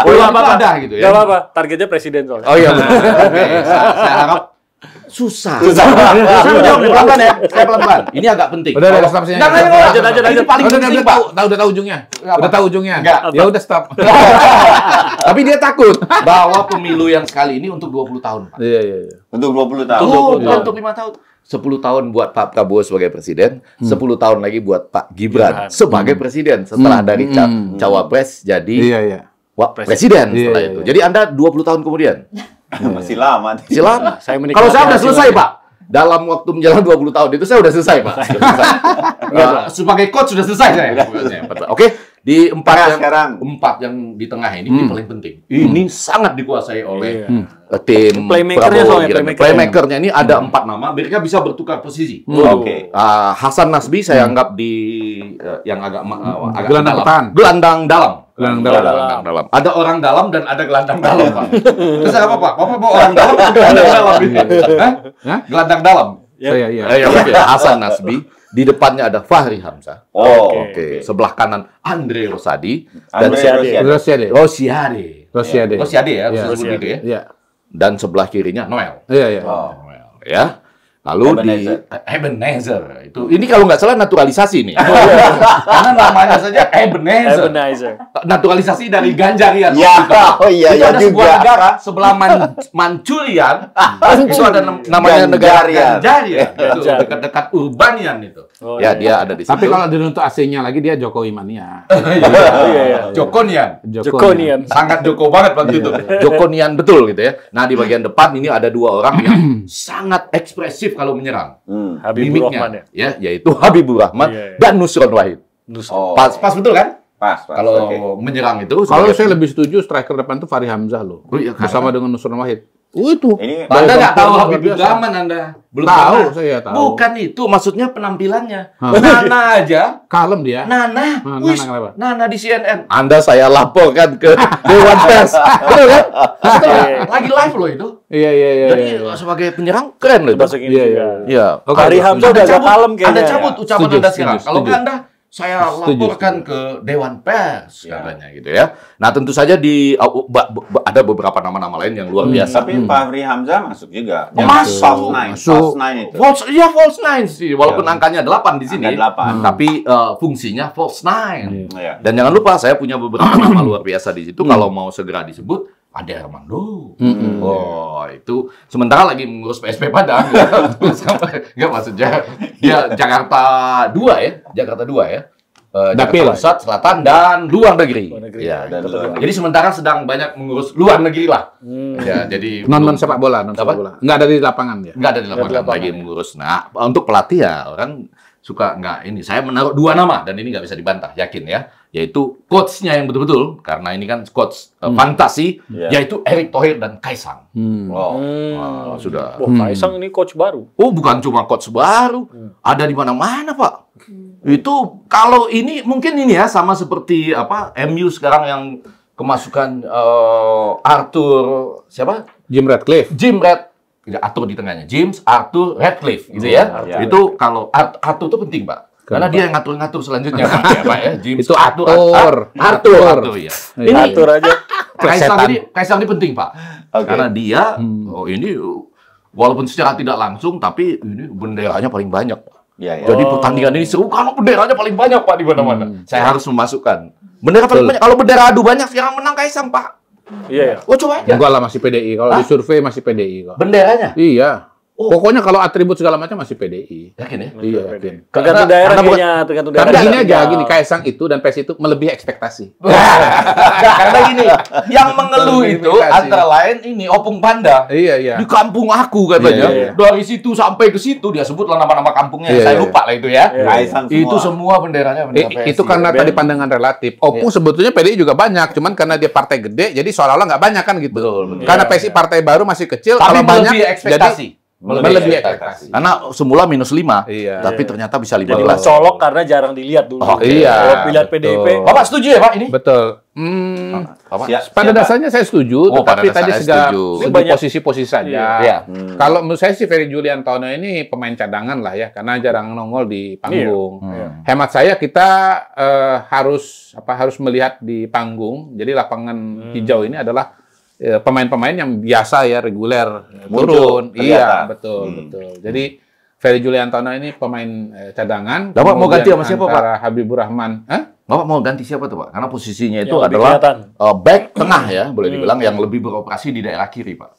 Peluang apa ada gitu ya. Nggak apa-apa, targetnya presiden soalnya. Oh iya benar. Oke, saya harap susah. Saya jawab pelan-pelan ya. Saya pelan-pelan. Ini agak penting. Udah stop sini. Lanjut. Ini paling penting, Pak. Udah tahu ujungnya. Udah tahu ujungnya. Enggak. Ya udah stop. Tapi dia takut bahwa pemilu yang sekali ini untuk 20 tahun, Pak. Iya. Untuk 20 tahun. Untuk 5 tahun. 10 tahun buat Pak Prabowo sebagai presiden, 10 tahun lagi buat Pak Gibran sebagai presiden setelah dari cawapres jadi presiden setelah itu. Jadi Anda 20 tahun kemudian. Masih lama. Kalau saya udah selesai, Pak. Dalam waktu menjelang 20 tahun itu saya udah selesai, Pak. Sebagai coach sudah selesai saya. Oke. Di 4 yang di tengah ini paling penting. Ini sangat dikuasai oleh tim Prabowo. Playmakernya ini ada 4 nama. Mereka bisa bertukar posisi. Hasan Nasbi saya anggap di yang agak gelandang dalam. Ada orang dalam dan ada gelandang dalam, Pak. Terus apa, Pak? Bapak bawa orang dalam atau gelandang dalam ini? Gelandang dalam. Iya. Hasan Nasbi. Di depannya ada Fahri Hamzah. Oke. Sebelah kanan Andre Rosadi dan Rosiade ya. Dan sebelah kirinya Noel. Iya. Ya. Lalu Ebenezer itu. Ini kalau nggak salah naturalisasi nih. Karena namanya saja Ebenezer. Naturalisasi dari Ganjarian. Ya, oh iya, itu ya ada juga. sebuah negara sebelah Manchurian. Itu ada namanya negara Ganjarian. Itu dekat-dekat Urbanian itu. Ya, dia ada di situ. Tapi kalau untuk AC-nya lagi dia Jokowi mania. Jokonian. Jokonian. Sangat Joko banget waktu itu. Jokonian betul gitu ya. Nah, di bagian depan ini ada dua orang yang sangat ekspresif kalau menyerang. Habibur Rahman ya, yaitu Habibur Rahman dan Nusron Wahid. Pas betul kan? Pas. Kalau menyerang itu. Kalau saya lebih setuju striker depan itu Fahri Hamzah loh. Bersama dengan Nusron Wahid. Itu. Anda nggak tahu Habibur Rahman Anda? Belum tahu, saya tahu. Bukan itu, maksudnya penampilannya. Nana aja. Kalem dia. Nana kenapa? Nana di CNN. Anda saya laporkan ke Dewan Pers. Betul kan? Lagi live loh itu. Iya. Jadi sebagai penyerang keren loh itu. Iya. Fahri Hamzah udah agak kalem kayaknya. Anda cabut ucapan Anda sekarang. Kalau nggak Anda saya Setuju. laporkan ke Dewan Pers katanya gitu ya. Nah, tentu saja ada beberapa nama-nama lain yang luar biasa. Tapi Fahri Hamzah masuk juga. Masuk. False nine itu. False nine sih. Walaupun angkanya 8 di sini. Angka 8. Tapi fungsinya false nine. Iya. Dan jangan lupa saya punya beberapa nama luar biasa di situ. Kalau mau segera disebut Ade Armando. Oh, itu sementara lagi mengurus PSP Padang. Enggak maksudnya dia Jakarta 2 ya. Jakarta 2 ya. Jakarta Pusat, Selatan, dan luar negeri. Ya, dan luar negeri. Jadi sementara sedang banyak mengurus luar negeri lah. Ya, jadi Non sepak bola, sepak bola. Nggak ada di lapangan ya. Nggak ada di lapangan lagi mengurus. Nah, untuk pelatih ya orang suka nggak ini. Saya menaruh 2 nama dan ini nggak bisa dibantah, yakin ya. Yaitu coachnya yang betul-betul, karena ini kan coach fantasi, yaitu Erick Thohir dan Kaisang. Sudah. Kaisang ini coach baru. Oh, bukan cuma coach baru, ada di mana-mana Pak. Itu kalau ini mungkin ini ya sama seperti apa MU sekarang yang kemasukan Arthur siapa? Jim Ratcliffe. Arthur di tengahnya. James Arthur Ratcliffe gitu ya. Itu kalau Arthur itu penting Pak. Karena dia yang ngatur-ngatur selanjutnya ya, Pak ya. James Itu Arthur ya. Ini Arthur aja. Kaisang ini penting, Pak. Karena dia ini walaupun secara tidak langsung tapi ini benderanya paling banyak, Pak. Jadi pertandingan ini seru kalau benderanya paling banyak, Pak, di mana-mana. Saya harus memasukkan. Bendera paling banyak. Kalau bendera adu banyak sekarang menang Kaisang, Pak. Iya. Oh, coba aja. Enggak lah, masih PDI. Kalau di survei masih PDI kok. Benderanya? Iya. Pokoknya kalau atribut segala macam masih PDI. Yakin ya? Iya, yakin. Tergantung daerah kayaknya, tergantung daerah. Karena gini aja, gini, Kaisang itu dan PES itu melebihi ekspektasi. Karena gini, yang mengeluh itu antara lain ini Opung Panda. Iya. Di kampung aku katanya. Dari situ sampai ke situ dia sebutlah nama-nama kampungnya. Saya lupa lah itu ya. Itu semua benderanya bendera PSI. Itu karena tadi pandangan relatif. Opung sebetulnya PDI juga banyak, cuman karena dia partai gede, jadi seolah-olah nggak banyak kan gitu. Betul. Karena PSI partai baru masih kecil, tapi kalau banyak ekspektasi. Melebihi ekspektasi. Karena semula -5, tapi ternyata bisa 15. Jadi mencolok karena jarang dilihat dulu. Iya. Kalau pilihan PDIP. Bapak setuju ya, Pak, ini? Betul. Pada dasarnya saya setuju, tetapi tadi segi posisi-posisi saja. Kalau menurut saya sih Ferry Juliantono ini pemain cadangan lah ya, karena jarang nongol di panggung. Hemat saya kita harus melihat di panggung. Jadi lapangan hijau ini adalah pemain-pemain yang biasa ya, reguler turun. Iya, betul. Jadi Ferry Juliantono ini pemain cadangan. Bapak mau ganti sama siapa, Pak? Habibur Rahman. Bapak mau ganti siapa tuh, Pak? Karena posisinya itu adalah back tengah ya, boleh dibilang yang lebih beroperasi di daerah kiri, Pak.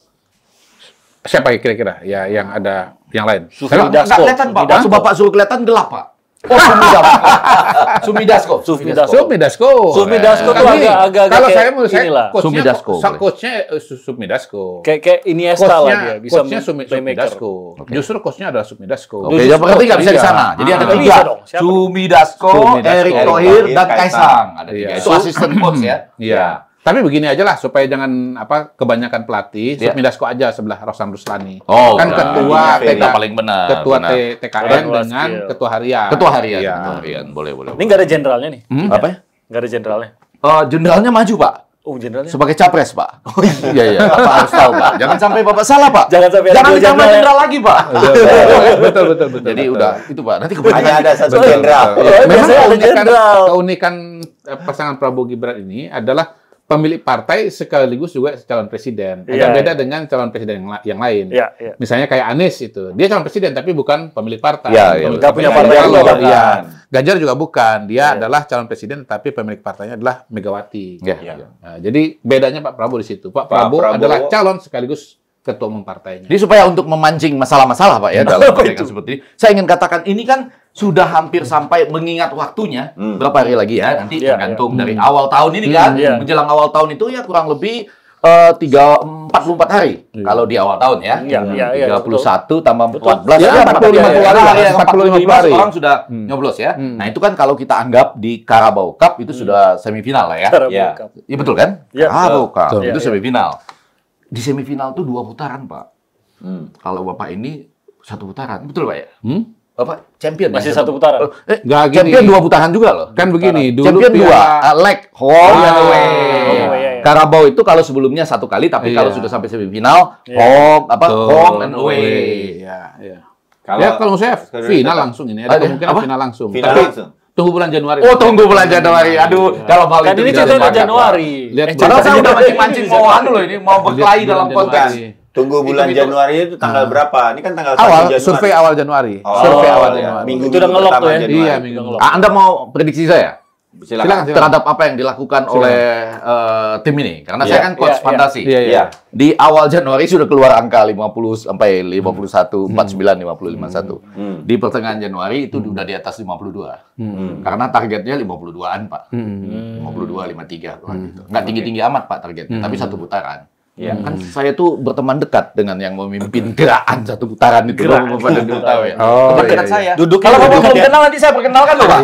Siapa kira-kira ya yang ada yang lain? Nggak kelihatan, Pak. Waktu Bapak suruh kelihatan gelap, Pak. Oh, Sumidasko tuh agak kalau saya menurut saya Sumidasko. Coachnya Sumidasko. Kayak Iniesta lah dia, bisa coachnya Sumidasko. Justru coachnya adalah Sumidasko. Oke, yang berarti nggak bisa di sana. Jadi ada 3. Sumidasko, Erick Thohir, dan Kaisang. Ada 3. Itu asisten coach ya. Iya. Tapi begini aja lah supaya jangan kebanyakan pelatih, Sumidasko aja sebelah Rosan Ruslani. Kan ketua paling benar. Ketua TKN dengan ketua harian. Ketua harian. Boleh. Ini nggak ada jenderalnya nih. Apa ya? Nggak ada jenderalnya. Jenderalnya maju, Pak. Oh, jenderalnya. Sebagai capres, Pak. Oh iya. Bapak harus tahu, Pak. Jangan sampai Bapak salah, Pak. Jangan ditambah jenderal lagi, Pak. Betul. Jadi udah itu, Pak. Nanti kebanyakan hanya ada satu jenderal. Memang keunikan pasangan Prabowo Gibran ini adalah pemilik partai sekaligus juga calon presiden. Agak beda dengan calon presiden yang lain. Misalnya kayak Anies itu, dia calon presiden tapi bukan pemilik partai. Nggak punya partai juga. Ganjar juga bukan, dia adalah calon presiden tapi pemilik partainya adalah Megawati. Nah, jadi bedanya Pak Prabowo di situ. Pak Prabowo adalah calon sekaligus ketua umum partainya. Jadi supaya untuk memancing masalah-masalah Pak ya dalam konteks seperti ini, saya ingin katakan ini kan sudah hampir sampai mengingat waktunya berapa hari lagi ya nanti tergantung dari awal tahun ini kan menjelang awal tahun itu ya kurang lebih 44 hari kalau di awal tahun ya. 31 tambah 14 ya 45 hari. Orang sudah nyoblos ya. Nah, itu kan kalau kita anggap di Carabao Cup itu sudah semifinal lah ya. Iya betul kan? Carabao Cup itu semifinal. Di semifinal tuh 2 putaran, Pak. Kalau Bapak ini 1 putaran. Betul, Pak ya? Bapak champion masih ya? 1 putaran. Champion 2 putaran juga loh. Kan begini, dulu champion 2 leg home and away. Carabao itu kalau sebelumnya 1 kali, tapi kalau sudah sampai semifinal home and away. Kalau saya final langsung ini, ada kemungkinan final langsung. Final langsung. Tunggu bulan Januari. Oh, tunggu bulan Januari. Aduh, dalam hal itu ini ceritanya Januari. Padahal saya udah mancing-mancing mau ini mau berkelahi dalam konteks. Tunggu bulan Januari itu tanggal berapa? Ini kan tanggal 1 Januari. Survei awal Januari. Survei awal Januari. Minggu itu udah ngelok tuh ya. Iya, minggu ngelok. Anda mau prediksi saya? Silakan. Terhadap apa yang dilakukan oleh tim ini? Karena saya kan coach fantasi. Iya. Di awal Januari sudah keluar angka 50 sampai 51, 49, 50, 51. Di pertengahan Januari itu udah di atas 52. Karena targetnya 52-an, Pak. 52, 53. Gitu. Nggak tinggi-tinggi amat, Pak, targetnya. Tapi 1 putaran. Kan saya tuh berteman dekat dengan yang memimpin gerakan 1 putaran itu. Bapak dan tahu ya. Teman dekat saya. Kalau Bapak belum kenal nanti saya perkenalkan loh, Pak.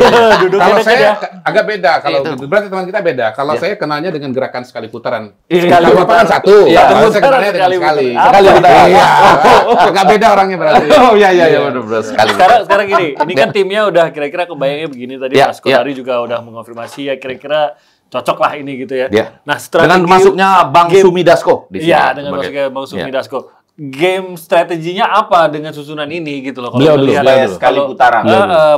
Kalau saya agak beda. Kalau berarti teman kita beda. Kalau saya kenalnya dengan gerakan sekali putaran. Sekali putaran 1. Kalau saya kenalnya dengan sekali. Sekali putaran. Iya. Agak beda orangnya berarti. Oh iya benar sekali. Sekarang gini, ini kan timnya udah kira-kira kebayangnya begini tadi Mas Kodari juga udah mengonfirmasi ya kira-kira cocok lah ini gitu ya. Nah, dengan masuknya Bang Sumi Dasko di sini. Iya, dengan masuknya Bang Sumi Dasko. Game strateginya apa dengan susunan ini gitu loh? Kalau melihat sekali putaran.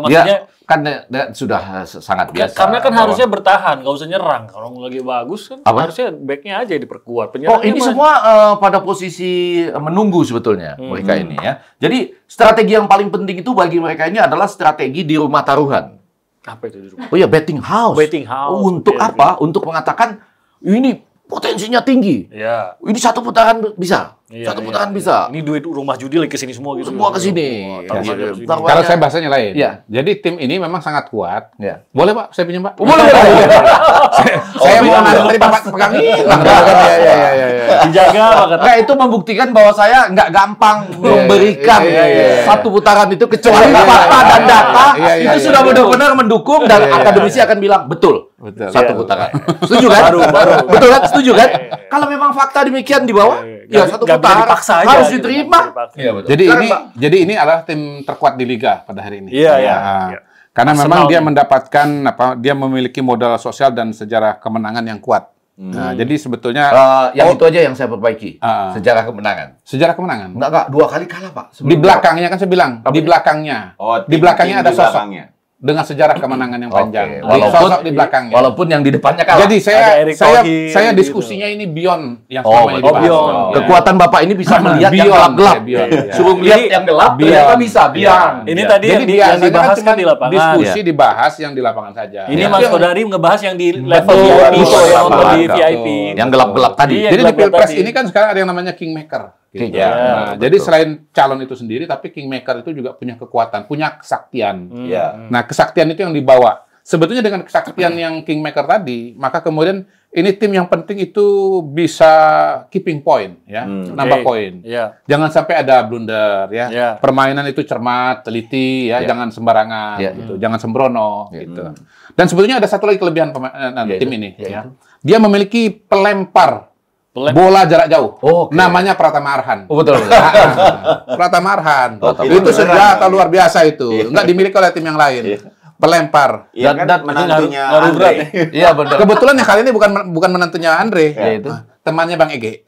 Maksudnya kan sudah sangat biasa. Karena kan harusnya bertahan, nggak usah nyerang. Kalau lagi bagus kan harusnya backnya aja diperkuat. Ini semua pada posisi menunggu sebetulnya mereka ini ya. Jadi strategi yang paling penting itu bagi mereka ini adalah strategi di rumah taruhan. Apa itu di rumah? Oh ya, betting house. Betting house. Untuk apa? Untuk mengatakan ini potensinya tinggi. Iya. Ini 1 putaran bisa. 1 putaran bisa. Ini duit rumah judi lagi kesini semua gitu. Semua kesini. Kalau saya bahasanya lain. Iya. Jadi tim ini memang sangat kuat. Iya. Boleh Pak, saya pinjam Pak? Boleh. Saya mau nanti Bapak pegang ini. Iya. Dijaga banget. Nah, itu membuktikan bahwa saya nggak gampang memberikan 1 putaran itu kecuali fakta dan data itu sudah benar-benar mendukung dan akademisi akan bilang betul. 1 putaran. Setuju kan? Baru. Betul kan? Setuju kan? Kalau memang fakta demikian di bawah, ya 1 putaran harus diterima. Iya, betul. Jadi ini adalah tim terkuat di liga pada hari ini. Iya. Karena memang dia mendapatkan dia memiliki modal sosial dan sejarah kemenangan yang kuat. Nah, jadi sebetulnya itu aja yang saya perbaiki. Sejarah kemenangan. Sejarah kemenangan. Enggak 2 kali kalah, Pak. Di belakangnya kan saya bilang, di belakangnya. Di belakangnya ada sosok dengan sejarah kemenangan yang panjang. Sosok di belakangnya. Walaupun yang di depannya kalah. Jadi saya diskusinya ini beyond yang selama ini dibahas. Kekuatan Bapak ini bisa melihat yang gelap-gelap. Suruh melihat yang gelap, ternyata bisa. Ini tadi yang dibahas kan di lapangan. Diskusi dibahas yang di lapangan saja. Ini Mas Kodari ngebahas yang di level VIP, yang nonton di VIP. Yang gelap-gelap tadi. Jadi di Pilpres ini kan sekarang ada yang namanya Kingmaker. Jadi selain calon itu sendiri, tapi Kingmaker itu juga punya kekuatan, punya kesaktian. Nah, kesaktian itu yang dibawa. Sebetulnya dengan kesaktian yang Kingmaker tadi, maka kemudian ini tim yang penting itu bisa keeping point, ya, nambah poin. Jangan sampai ada blunder, ya. Permainan itu cermat, teliti, ya, jangan sembarangan, gitu. Jangan sembrono, gitu. Dan sebetulnya ada satu lagi kelebihan tim ini, ya. Dia memiliki pelempar bola jarak jauh. Namanya Pratama Arhan. Betul. Pratama Arhan. Itu senjata luar biasa itu. Enggak dimiliki oleh tim yang lain. Pelempar. Dan menantunya Andre. Iya, benar. Kebetulan yang kali ini bukan menantunya Andre. Temannya Bang Ege.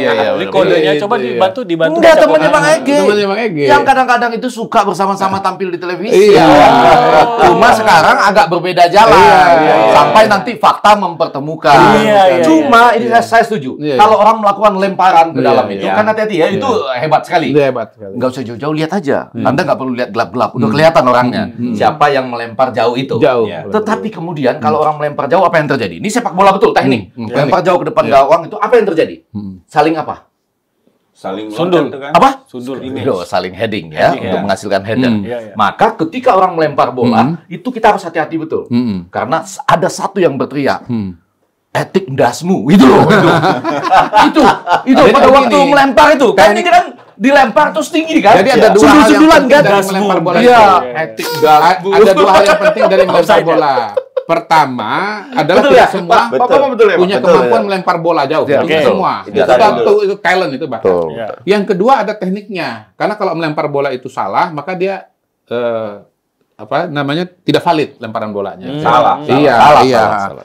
Jadi kodenya coba dibantu. Enggak, temannya Bang Ege. Temannya Bang Ege. Yang kadang-kadang itu suka bersama-sama tampil di televisi. Iya. Cuma sekarang agak berbeda jalan. Sampai nanti fakta mempertemukan. Cuma ini saya setuju. Kalau orang melakukan lemparan ke dalam itu, kan hati-hati ya, itu hebat sekali. Hebat sekali. Nggak usah jauh-jauh, lihat aja. Anda nggak perlu lihat gelap-gelap. Udah kelihatan orangnya. Siapa yang melempar jauh itu. Tetapi kemudian kalau orang melempar jauh, apa yang terjadi? Ini sepak bola betul, teknik. Lempar jauh ke depan gawang itu, apa yang terjadi? Saling apa? Saling sundul. kan? Apa? Sundul. Saling heading ya, untuk menghasilkan header. Maka ketika orang melempar bola, itu kita harus hati-hati betul. Karena ada satu yang berteriak. Etik dasmu, itu loh. Itu pada waktu melempar itu. Kan ini kan dilempar terus tinggi kan? Jadi ada dua hal yang penting dari dasmu. melempar bola. Iya. Etik dasmu. Ada dua hal yang penting dari melempar bola. Pertama adalah tidak semua punya kemampuan melempar bola jauh. Tidak semua. Itu talent itu Pak. Yang kedua ada tekniknya. Karena kalau melempar bola itu salah, maka dia tidak valid lemparan bolanya. Salah.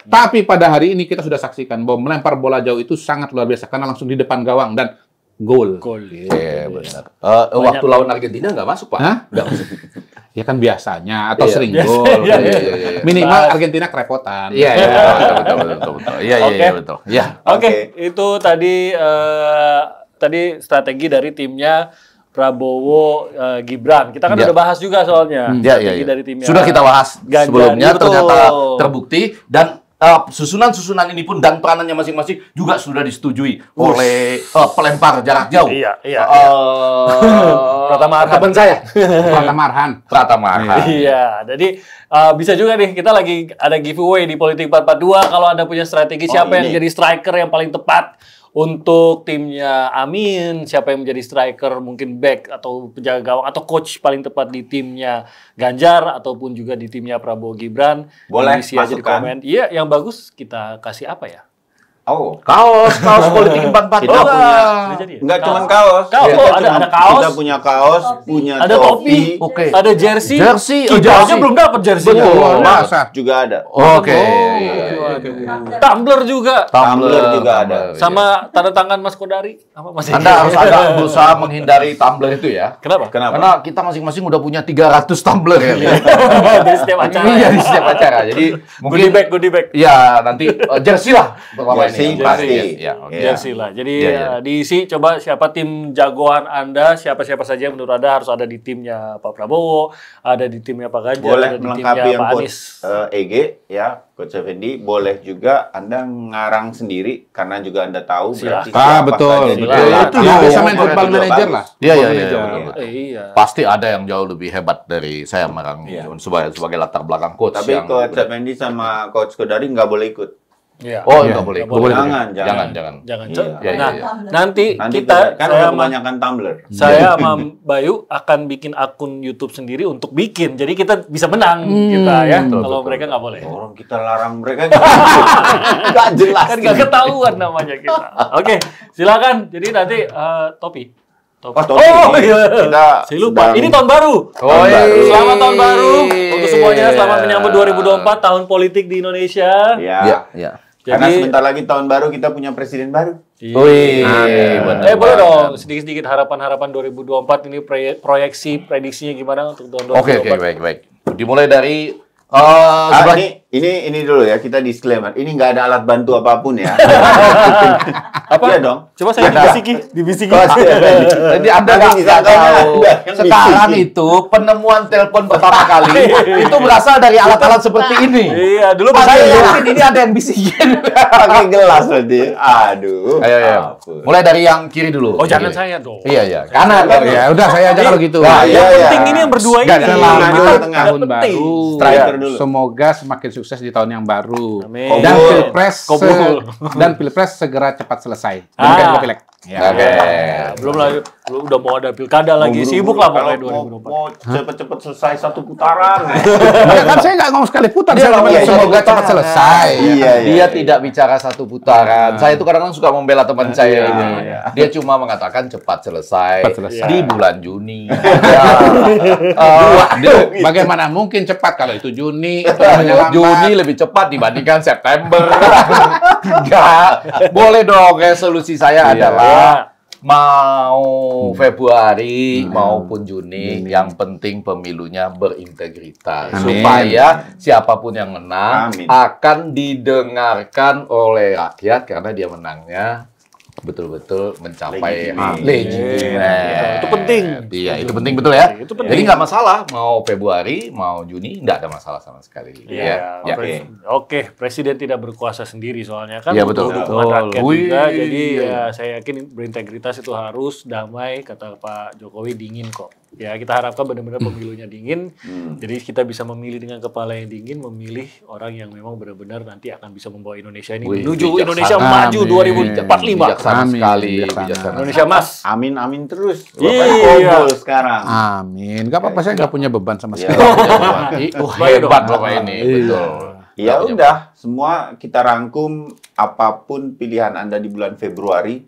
Tapi pada hari ini kita sudah saksikan bahwa melempar bola jauh itu sangat luar biasa karena langsung di depan gawang dan gol. Iya, benar. Waktu lawan Argentina nggak masuk, Pak? Hah? Nggak masuk. Ya kan biasanya atau sering gol. Minimal Argentina kerepotan. Iya, betul. Iya, betul. Iya. Oke, itu tadi strategi dari timnya Prabowo Gibran. Kita kan udah bahas juga soalnya. Dari timnya sudah kita bahas Ganjar. sebelumnya, ternyata terbukti dan susunan-susunan ini pun dan peranannya masing-masing juga sudah disetujui oleh pelempar jarak jauh. Iya. Teman saya, Pratama Arhan. Iya, jadi bisa juga nih kita lagi ada giveaway di Politik 442. Kalau Anda punya strategi siapa yang jadi striker yang paling tepat untuk timnya Amin, siapa yang menjadi striker, mungkin back atau penjaga gawang atau coach paling tepat di timnya Ganjar ataupun juga di timnya Prabowo Gibran. Boleh isi aja di komen. Iya, yang bagus kita kasih apa ya? Kaos Politik 442. Kita punya, enggak cuma kaos. Ada kaos. Kita punya kaos, punya ada topi, ada jersey. Kita aja belum dapat jersey. Masa juga ada. Tumbler juga ada. Sama tanda tangan Mas Kodari. Anda harus agak berusaha menghindari tumbler itu ya. Kenapa? Karena kita masing-masing udah punya 300 tumbler ya. Dari setiap acara. Iya, di setiap acara. Jadi mungkin goodie bag. Iya, nanti jersey lah. Pasti. Jersey lah. Jadi diisi coba siapa tim jagoan Anda, siapa saja yang menurut Anda harus ada di timnya Pak Prabowo, ada di timnya Pak Ganjar, boleh ada di melengkapi timnya yang Pak Coach EG ya, Coach Effendi. Boleh juga Anda ngarang sendiri karena juga Anda tahu berarti betul. Itu bisa main football manager lah. Iya. Pasti ada yang jauh lebih hebat dari saya merang sebagai latar belakang coach. Tapi Coach Effendi sama Coach Kodari nggak boleh ikut. Nggak boleh. Jangan. Iya. Nanti kita kan kebanyakan tumbler. Saya sama Bayu akan bikin akun YouTube sendiri untuk bikin. Jadi kita bisa menang kita ya. Kalau mereka nggak boleh. Orang kita larang mereka nggak jelas. Kan nggak ketahuan namanya kita. Oke, silakan. Jadi nanti topi. Kita saya lupa. Ini tahun baru. Selamat tahun baru untuk semuanya. Selamat menyambut 2024 tahun politik di Indonesia. Iya. Karena sebentar lagi tahun baru kita punya presiden baru. Boleh dong sedikit-sedikit harapan-harapan 2024 ini prediksinya gimana untuk tahun 2024. Oke, baik. Dimulai dari ini dulu ya, kita disclaimer. Ini nggak ada alat bantu apapun ya. Apa? Iya dong. Coba saya dibisiki. Jadi Anda nggak tahu. Sekarang itu penemuan telepon pertama kali itu berasal dari alat-alat seperti ini. Iya, dulu saya yakin ini ada yang bisikin. Pakai gelas berarti. Aduh. Ayo. Mulai dari yang kiri dulu. Jangan saya dong. Iya. Kanan. Ya udah saya aja kalau gitu. Yang penting ini yang berdua ini. Selamat tahun baru. Striker dulu. Semoga semakin sukses di tahun yang baru. Amin. Dan pilpres segera cepat selesai. Jangan pilek. Oke. Belum lagi Lu udah mau ada pilkada lagi, sibuk lah pokoknya 2024. Mau cepet-cepet selesai satu putaran. Ya kan saya nggak ngomong sekali putar, saya ngomong semoga cepat selesai. Dia tidak bicara satu putaran. Saya itu kadang-kadang suka membela teman saya ini. Dia cuma mengatakan cepat selesai di bulan Juni. Bagaimana mungkin cepat kalau itu Juni? Itu namanya lambat. Juni lebih cepat dibandingkan September. Enggak. Boleh dong, resolusi saya adalah mau Februari maupun Juni, yang penting pemilunya berintegritas. Supaya siapapun yang menang akan didengarkan oleh rakyat karena dia menangnya betul-betul mencapai legitimate. Itu penting. Iya, itu penting betul ya. Itu penting. Jadi nggak masalah mau Februari, mau Juni, nggak ada masalah sama sekali. Iya. Oke, presiden tidak berkuasa sendiri soalnya kan. Iya, betul. Dukungan rakyat juga. Jadi ya saya yakin berintegritas itu harus damai, kata Pak Jokowi, dingin kok. Ya, kita harapkan benar-benar pemilunya dingin. Jadi kita bisa memilih dengan kepala yang dingin, memilih orang yang memang benar-benar nanti akan bisa membawa Indonesia ini menuju Indonesia maju 2045. Sekali. Indonesia Mas. Amin terus. Iya. Sekarang. Amin. Gak apa-apa, saya nggak punya beban sama sekali. Hebat pokoknya ini. Betul. Ya udah, semua kita rangkum apapun pilihan Anda di bulan Februari,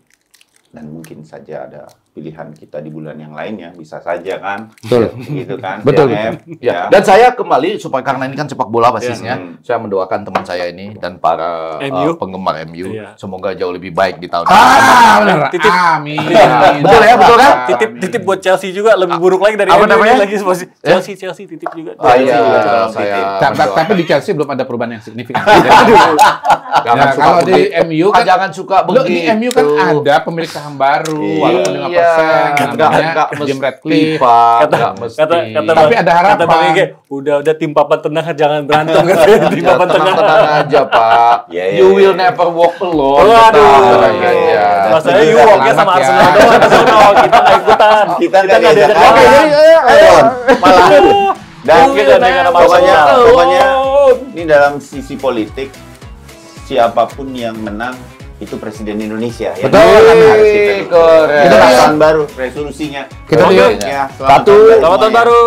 dan mungkin saja ada pilihan kita di bulan yang lainnya, bisa saja kan? Betul. Gitu kan? Betul. Ya. Dan saya kembali supaya karena ini kan sepak bola basisnya, saya mendoakan teman saya ini dan para penggemar MU semoga jauh lebih baik di tahun benar. Titip. Amin. Betul ya, betul kan? Titip buat Chelsea juga lebih buruk lagi dari Apa MU namanya? lagi Chelsea titip juga. Tapi di Chelsea belum ada perubahan yang signifikan. Kalau di MU kan jangan suka begitu. Di MU kan ada pemilik saham baru walaupun 5%. Namanya Jim Ratcliffe. Tapi ada harapan. Kata Bang Ege, udah tim papan tengah jangan berantem kan. Tim papan tengah. Tenang aja, Pak. You will never walk alone. Waduh. Masalahnya you walk-nya sama Arsenal doang. Kita nggak ikutan. Kita nggak diajak. Ayo. Malah. Dan pokoknya ini dalam sisi politik, siapapun yang menang itu presiden Indonesia. Betul. Kita tahun baru resolusinya. Kita lihat ya. Selamat tahun baru.